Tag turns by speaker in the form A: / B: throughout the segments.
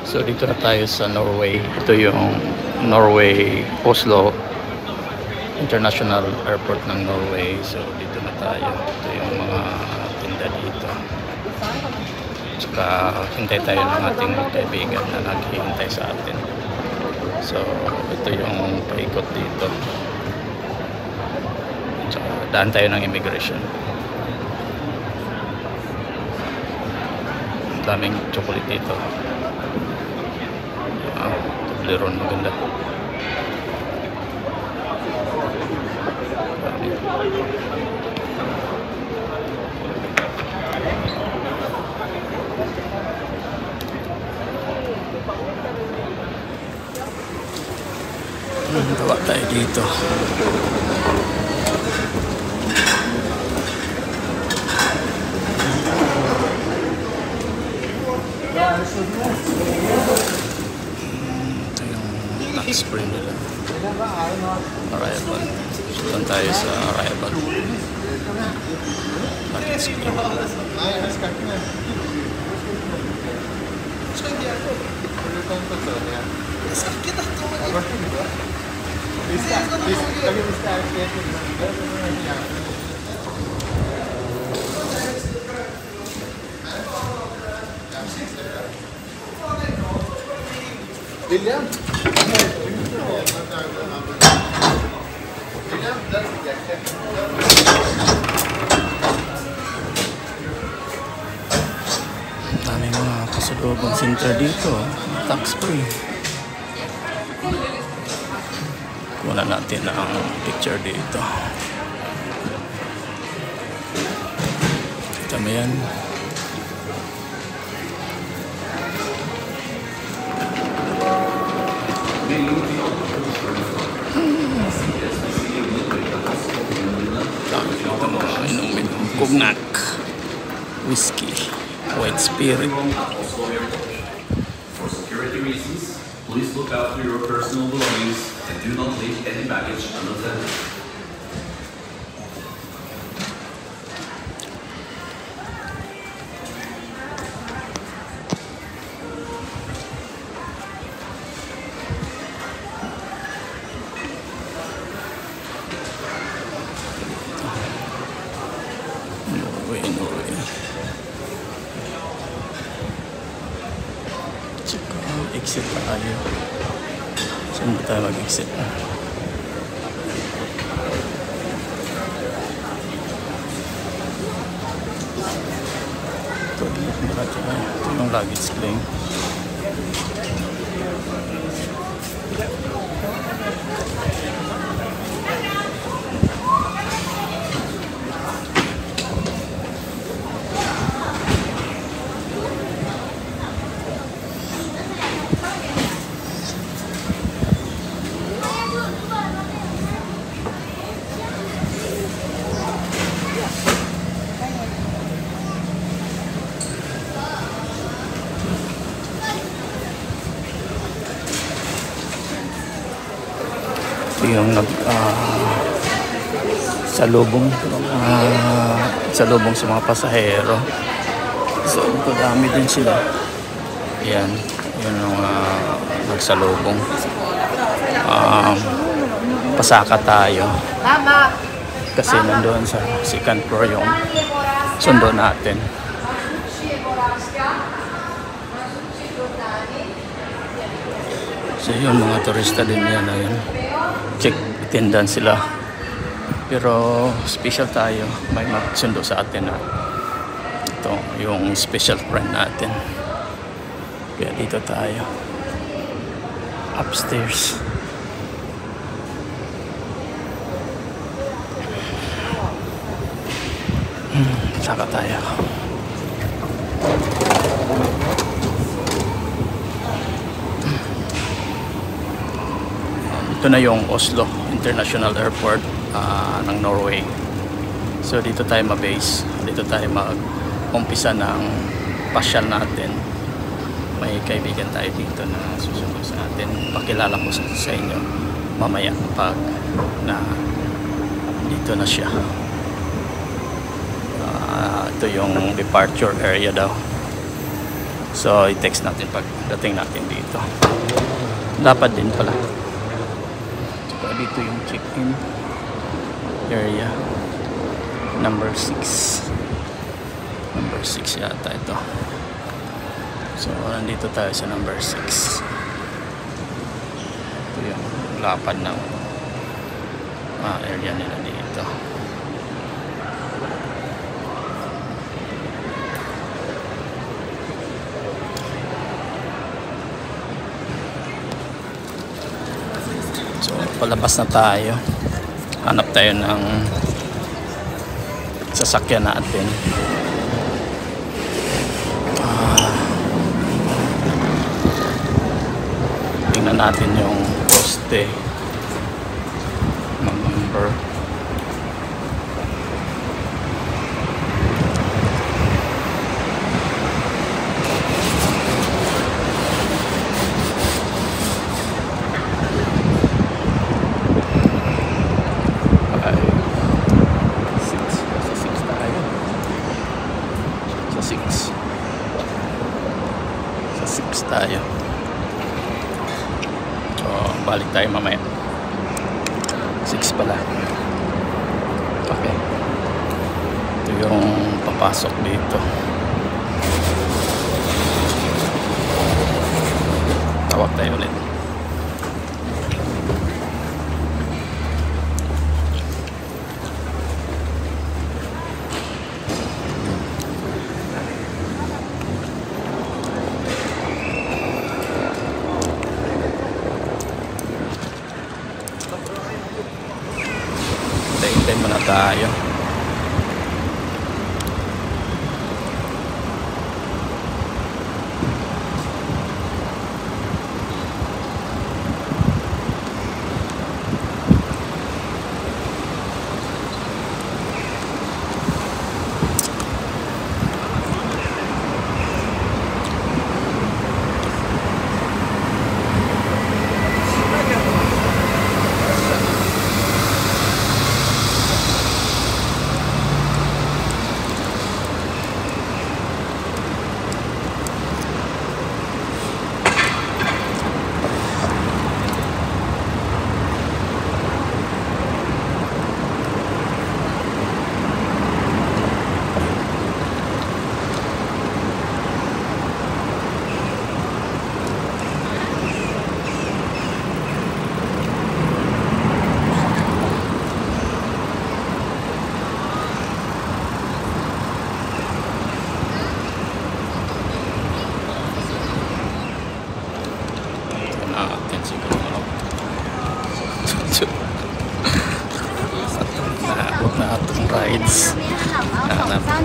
A: So dito na tayo sa Norway. Ito yung Norway Oslo International Airport ng Norway. So dito na tayo. Ito yung mga tinda dito. Tsaka hintay tayo ng ating kaibigan na naghihintay sa atin. So ito yung paikot dito. Tsaka daan tayo ng immigration. Daming chocolate dito. Toblerone, maganda. Bawa tayo dito. Ito yung tax free nila. Arrival. Doon tayo sa arrival. Tax free.
B: William?
A: Daming mga kasalubong center dito. Tax free. Kuha natin ang picture dito. Kita mo yan. Cognac, whiskey, white spirit.
C: For security reasons, please look after your personal belongings and do not leave any baggage unattended.
A: Norway. Tsaka exit tayo. Saan ba tayo mag-exit? Ito yung luggage claim. Yung salubong sa mga pasahero. So dami din sila. Yan yung nagsalubong. Pasaka tayo kasi nandoon sa second floor yung sundo natin. So yung mga turista din yan, ayun. Check attendance sila, pero special tayo, may magsundo sa atin na ito yung special friend natin, kaya dito tayo upstairs. Saka tayo. Ito na yung Oslo International Airport ng Norway. So dito tayo ma-base. Dito tayo mag-umpisa ng pasyal natin. May kaibigan tayo dito na susunod sa atin. Pakilala ko sa inyo mamaya pag na dito na siya. Ito yung departure area daw. So i-text natin pag dating natin dito. Dapat din pala. So dito yung check-in area number 6. Number 6 yata ito. So nandito tayo sa number 6. Ito yung lapad ng area nila dito. So palabas na tayo. Hanap tayo ng sasakyan natin. Tingnan natin yung poste ng number. Tayo. So, balik tayo mamaya. 6 pala. Okay. Ito yung papasok dito. Tawag tayo ulit. Hintay muna tayo.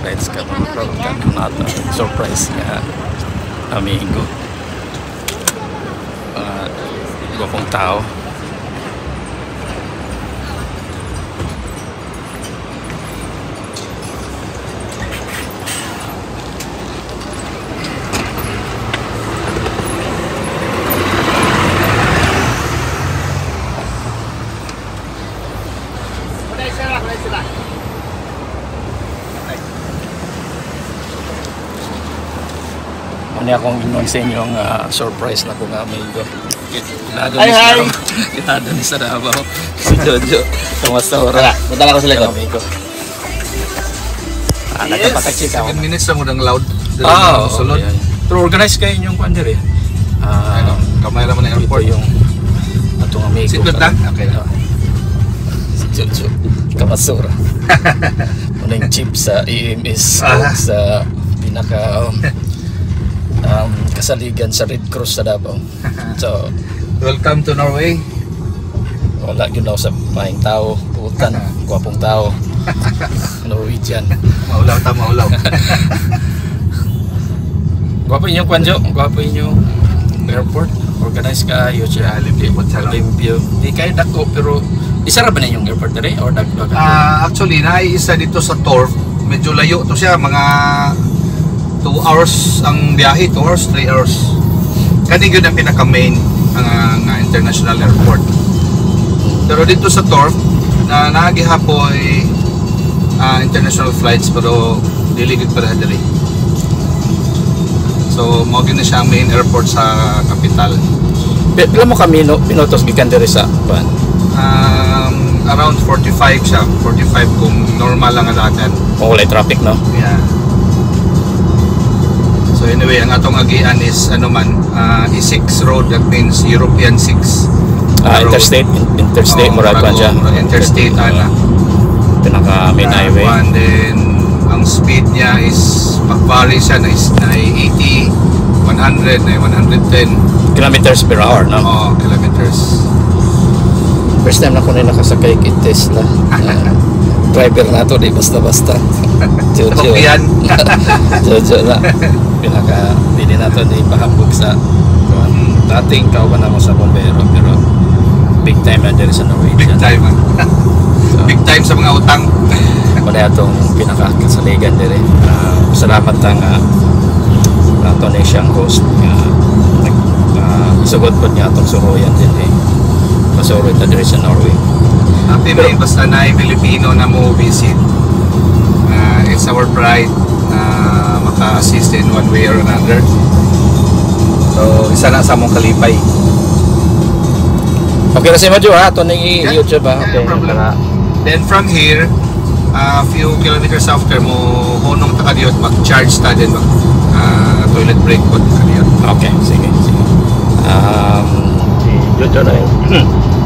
A: Rides ka natin surprise nga amigo gopong tao. Ano akong inon sa inyong surprise na kong amigo. Kinado ni sa Davao. Si Jojo. Kamusta ora?
B: Punta lang ako sa likod.
A: Amigo. Nagpapatag-check ako.
B: 7 minutes na mo ng loud.
A: Sulod. Pero organize kayo inyong kwan diri.
B: Kamay naman ng airport.
A: Ito yung atong amigo.
B: Seatbelt lang? Okay.
A: Si Jojo. Kamasura. Muna yung chip sa EMS. Sa pinaka kasaligan sa Red Cross sa Davao. So,
B: welcome to Norway.
A: Wala yun daw sa mahing tao, putan, gwapong tao. Norwegian.
B: Maulaw ta, maulaw.
A: Gwapo inyo kwanjo, gwapo inyo airport. Organize kayo siya. Limpyo. Di kayo dako pero isa ra ba na yung airport dere or dagdag?
B: Actually, naiisa dito sa Torf. Medyo layo to siya, mga 2 hours ang biyahe, 2 hours, 3 hours. Kani yun ang pinaka-main nga international airport. Pero dito sa Torf, nagihapoy international flights pero diligid pa rin dali. So mo na siya ang main airport sa capital.
A: Pila mo kami minutos gikan diri sa kuan?
B: Around 45 siya, 45 kung normal lang ang dagan.
A: Kung walay traffic, no?
B: Yeah. So anyway, ang atong agian is E6 road, that means European 6. road.
A: Interstate murag kuan siya.
B: Interstate ana.
A: Pinaka main highway.
B: And then ang speed niya is mag-vary siya na 80, 100, na 110
A: Kilometers per hour, no?
B: kilometers.
A: First time na ko na nakasakay kay Tesla. Driver na to, di basta-basta. Jojo.
B: Yan.
A: Jojo na. Pinaka, hindi na to di pahambog sa dating kauban na mo sa bombero, pero big time na diri sa Norwegian.
B: Big time.
A: So,
B: Big time sa mga utang.
A: Kaya itong pinaka-kasaligan diri. Salamat ang ato na siyang host. Isugod po niya itong suroyan din eh. Pasuroy ta diri sa Norway.
B: Happy may basta na Filipino na mo visit. It's our pride na maka-assist in one way or another. So, isa na sa mong kalipay.
A: Okay na si Madjo ha? Ito na i-YouTube ha?
B: Yeah,
A: Okay.
B: problem.
A: Para-
B: Then from here, a few kilometers after mo, hunong ta kadiyot, mag-charge ta din, toilet break po kadiyot.
A: Okay, sige. Si Jojo na yun.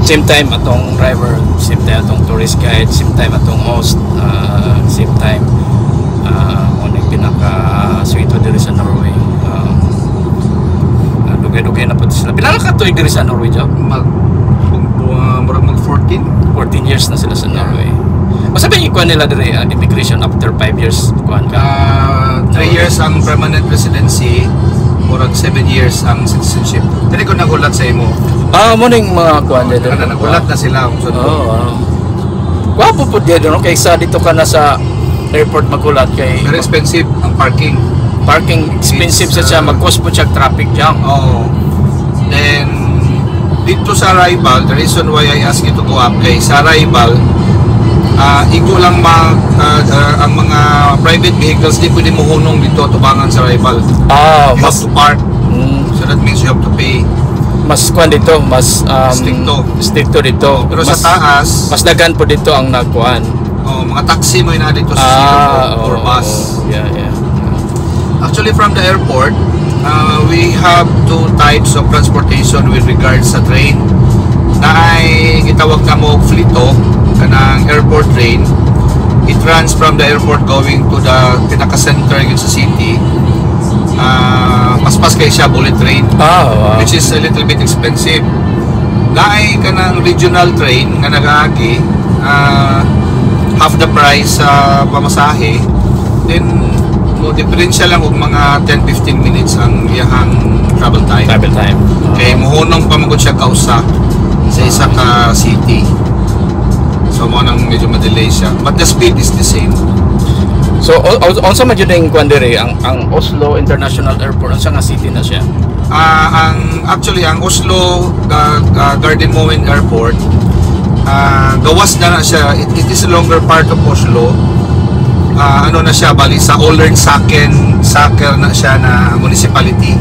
A: Same time atong driver, same time atong tourist guide, same time atong host, same time muna yung pinaka-sweeto diri sa Norway. Dugay-dugay na po sila. Pila ka tuig diri sa Norway, Joe?
B: Mag 14.
A: 14 years na sila sa Norway. Masabi yung ikuan nila diri, immigration after 5 years, kuan ka?
B: 3 years ang permanent residency, murag 7 years ang citizenship. Dili ko nagulat sa imo.
A: Muna yung mga kuan dito.
B: Nagulat na sila.
A: Wapo po dito, no? Kaysa dito ka na sa airport magulat kay
B: Very expensive ang parking.
A: parking expensive
B: It's,
A: siya, mag-cause po siya traffic jam.
B: Then, dito sa arrival, the reason why I ask you to go up kay sa arrival, iko lang ang mga private vehicles di pwede mo hunong dito tubangan sa arrival. You have
A: Mas
B: to park, so that means you have to pay.
A: mas kuan dito, mas stricto dito.
B: Pero
A: mas,
B: sa taas,
A: mas dagan po dito ang nagkuan.
B: mga taxi mo na dito sa or bus.
A: Yeah.
B: Actually, from the airport, we have two types of transportation with regards sa train. Na ay gitawag na mo Flito, kanang airport train. It runs from the airport going to the pinaka-center yun sa city. Paspas kay siya bullet train,
A: Wow.
B: which is a little bit expensive. Naay kanang regional train nga nagaagi, half the price sa pamasahe. Then mo diferensya lang og mga 10-15 minutes ang iyahang travel time.
A: Travel time.
B: Kay mohunong pa magud siya kausa sa isa ka city. So mo nang medyo ma-delay siya. But the speed is the same.
A: So unsa man jud ang kuan diri ang Oslo International Airport, unsa nga city na siya?
B: Actually ang Oslo Garden Moen Airport, gawas na siya. It is a longer part of Oslo. Ano na siya, bali sa Olern-Saken na siya na municipality.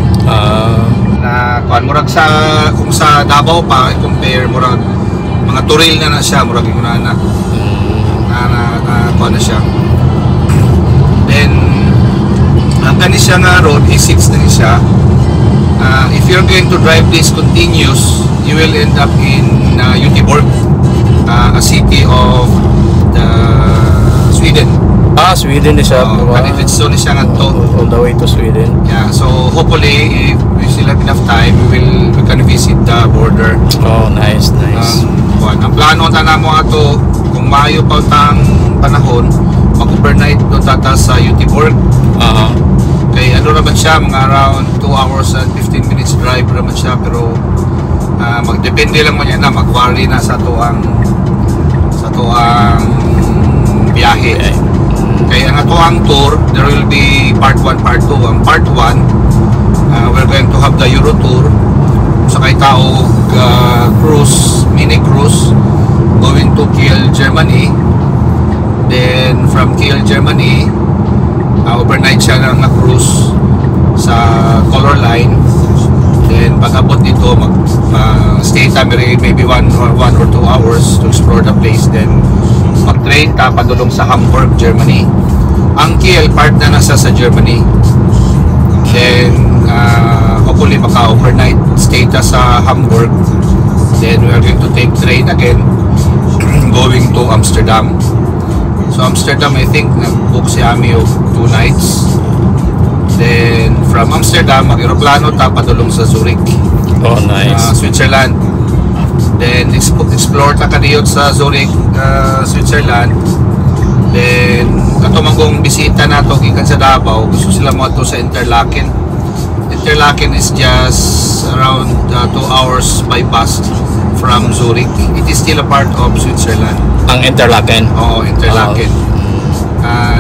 B: Na kuan murag sa kung sa Davao pa i-compare murag mga turil na siya, murag yung na kuan na siya. Then ang kani siya nga road E6 na siya. If you're going to drive this continuous, you will end up in Göteborg, a city of Sweden.
A: Sweden na siya.
B: Kanifitso ni siya nga to.
A: All the way to Sweden.
B: Yeah, so hopefully if we still have enough time, we can visit the border.
A: Oh, nice.
B: Ang plano na mo ato kung maayo pa tang panahon, mag-overnight do tata sa Göteborg. Kay ano naman siya, mga around 2 hours and 15 minutes drive naman siya, pero magdepende lang mo niya na mag-worry na sa tuang biyahe. Kaya ang atuang tour, there will be part 1, part 2. Ang part 1, we're going to have the Euro tour. Sakay tao cruise, mini cruise going to Kiel, Germany. Then from Kiel, Germany, overnight siya na cruise sa color line. Then pag abot dito, stay time maybe 1 or 2 hours to explore the place. Then mag-train ta padulong sa Hamburg, Germany. Ang Kiel part na nasa sa Germany. Then hopefully maka-overnight stay ta sa Hamburg. Then we are going to take train again going to Amsterdam. So Amsterdam, I think nag-book si Ami of 2 nights. Then from Amsterdam, mag-aeroplano ta padulong sa Zurich,
A: Oh, nice.
B: Switzerland. Then explore ta kadiyot sa Zurich, Switzerland. Then katumangong bisita nato gikan sa Davao, gusto sila mo ato sa Interlaken. Interlaken is just around 2 hours by bus from Zurich. It is still a part of Switzerland.
A: Ang Interlaken.
B: Oo, Interlaken.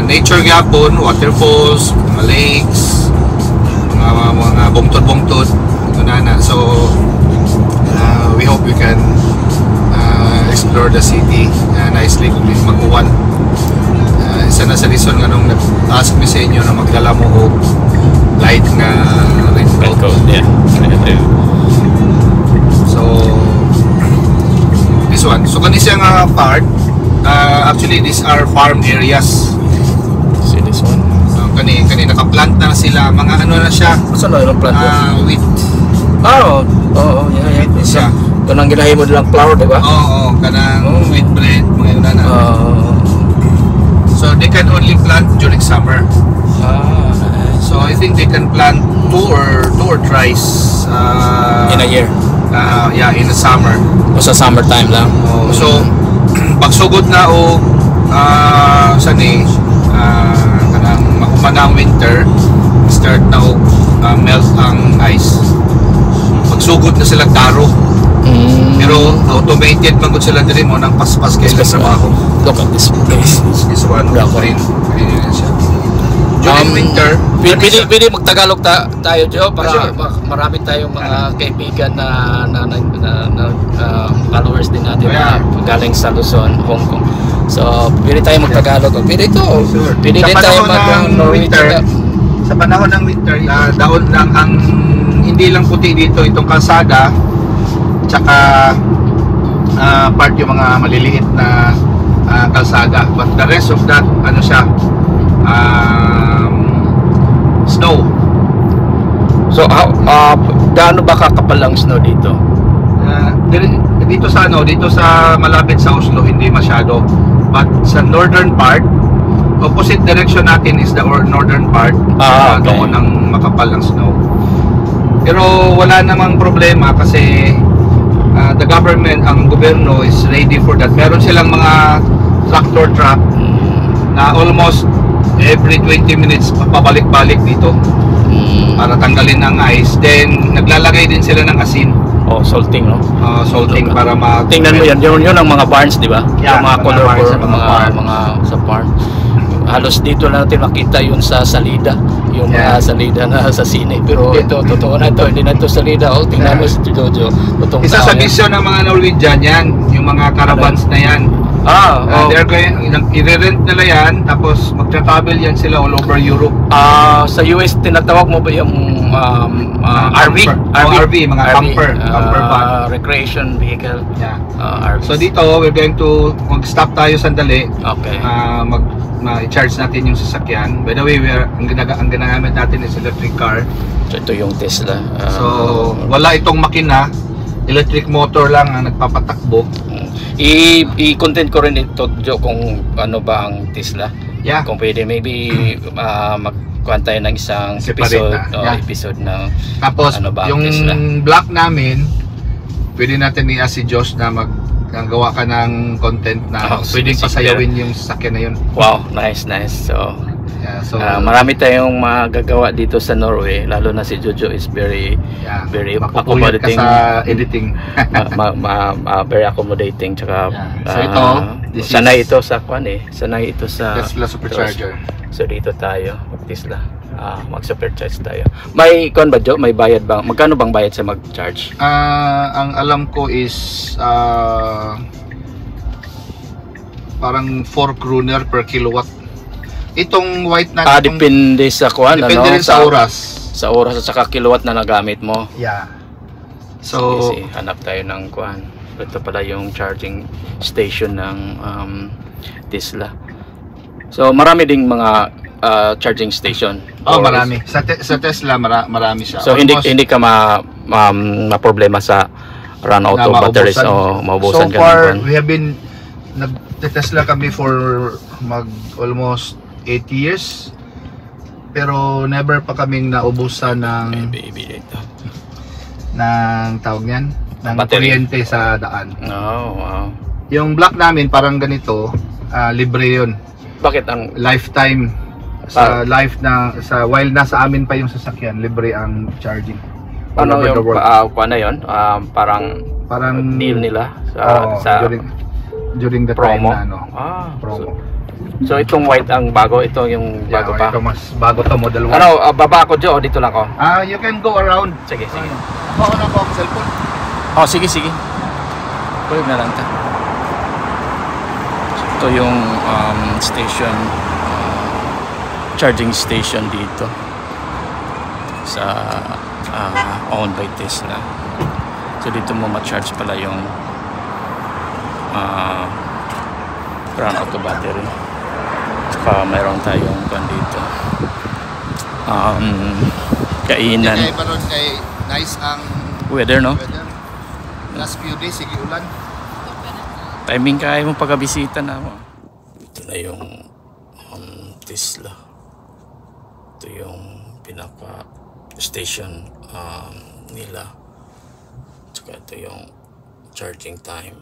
B: Nature gyapon, waterfalls, mga lakes, mga bungtod-bungtod, na. So we hope we can explore the city nicely kung di mag-uwan. Isa na sa reason nga nung nag-ask me sa inyo na magdala mo og light nga raincoat.
A: Raincoat, yeah.
B: So this one. So kani siya nga part. Actually these are farm areas.
A: See this one?
B: Kani naka-plant na sila, mga ano na siya,
A: Masa na yung plant?
B: wheat.
A: Oh, yeah.
B: Siya.
A: Ito nang ginahin mo nilang flour, di ba?
B: Oo, kanang wheat bread, mga yun na. So they can only plant during summer.
A: Nice.
B: So I think they can plant two or thrice
A: In a year?
B: Yeah, in the summer.
A: O sa summertime lang?
B: So pagsugod na o sani kanang mahuman ang winter, start na o melt ang ice. Pagsugod na sila taro. Pero automated man gud sila diri mo nang paspas kay sa trabaho.
A: Look at this place.
B: This one, green siya. During winter,
A: Pwede magtagalog tayo, Joe, para marami tayong mga kaibigan na followers din natin na galing sa Luzon, Hong Kong. So, pwede tayo magtagalog. Pwede ito. Pwede din tayo
B: winter. Sa panahon ng winter, daon lang ang hindi lang puti dito itong kalsada, tsaka part yung mga maliliit na kalsada. But the rest of that, ano siya, snow.
A: So, gaano ba kakapal ang snow dito?
B: Dito sa dito sa malapit sa Oslo hindi masyado. But sa northern part, opposite direction natin is the northern part.
A: Okay.
B: Doon ang makapal ng snow. Pero wala namang problema kasi the government, ang gobyerno is ready for that. Meron silang mga tractor truck na almost every 20 minutes pabalik-balik dito para tanggalin ang ice. Then naglalagay din sila ng asin.
A: Salting, no?
B: Salting para
A: tingnan mo yan. Yun ang mga barns, di ba?
B: Yeah,
A: yung mga color
B: barns,
A: for mga sa farm. Halos dito lang natin makita yun sa salida. Yung mga salida na sa sine. Pero ito, totoo na ito. Hindi na ito salida. Tingnan mo si Jojo.
B: Isa sa vision ng mga Norwegian yan. Yung mga caravans na yan. They're going, i-rent nila yan. Tapos magtra-travel yan sila all over Europe.
A: Sa US, tinatawag mo ba yung RV?
B: RV, mga camper van.
A: Recreation vehicle.
B: Yeah.
A: RV.
B: So dito, we're going to mag-stop tayo sandali.
A: Okay.
B: I-charge natin yung sasakyan. By the way, ang ginagamit natin is electric car.
A: So ito yung Tesla.
B: So wala itong makina, electric motor lang ang nagpapatakbo.
A: I-content ko rin ito, Joe, kung ano ba ang Tesla.
B: Yeah.
A: Kung pwede, maybe magkuhan tayo ng isang episode na
B: tapos
A: ano ba
B: yung
A: Tesla.
B: block namin, pwede natin i-ask si Josh na gawa ka ng content na pwedeng pasayawin yung sasakyan na yun.
A: Wow, nice. So,
B: yeah, so
A: marami tayong magagawa dito sa Norway, lalo na si Jojo is very
B: makupuyat ka sa editing.
A: Very accommodating, tsaka
B: So ito,
A: sanay ito sa sanay ito sa
B: Tesla supercharger.
A: So dito tayo mag-Tesla, mag-supercharge tayo. May ba, Jo? May bayad bang? Magkano bang bayad sa mag-charge?
B: Ang alam ko is parang 4 kroner per kilowatt. Itong white na
A: Depende sa
B: depende rin sa oras.
A: Sa oras at saka kilowatt na nagamit mo.
B: Yeah. So,
A: Sige, hanap tayo ng kuan. Ito pala yung charging station ng Tesla. So marami ding mga charging station.
B: marami. Sa Tesla marami siya.
A: So hindi
B: Almost
A: ka ma-problema sa run out
B: na
A: of batteries
B: maubusan.
A: o maubusan
B: So
A: ka
B: far,
A: ng kuan.
B: we have been nag-Tesla kami for almost 8 years. Pero never pa kaming naubusan
A: Baby ito.
B: ng tawag niyan, ng
A: Battery.
B: kuryente sa daan.
A: Oh, wow.
B: Yung black namin parang ganito, libre 'yun.
A: Bakit ang
B: Lifetime sa while nasa amin pa yung sasakyan, libre ang charging. All
A: ano
B: over the
A: yung
B: world.
A: kuan na yun? Parang deal nila sa
B: during the
A: promo.
B: time na promo.
A: So itong white ang bago, ito yung bago pa.
B: Ito mas bago to, model 1.
A: Ano, baba ako dyan o dito lang ako?
B: You can go around.
A: Sige.
B: Ako na ko ang cellphone.
A: Oh, sige. Pwede na lang ta. Ito yung station, charging station dito sa owned by Tesla. So dito mo ma-charge pala yung run auto battery. Saka mayroon tayong kan dito kainan.
B: Kaya pa ron kay nice ang
A: Weather, no?
B: weather. Last few days sige ulan.
A: Timing kaya mo pagkabisita na mo. Ito na yung Tesla. Ito yung pinaka station nila. Tsaka ito yung charging time.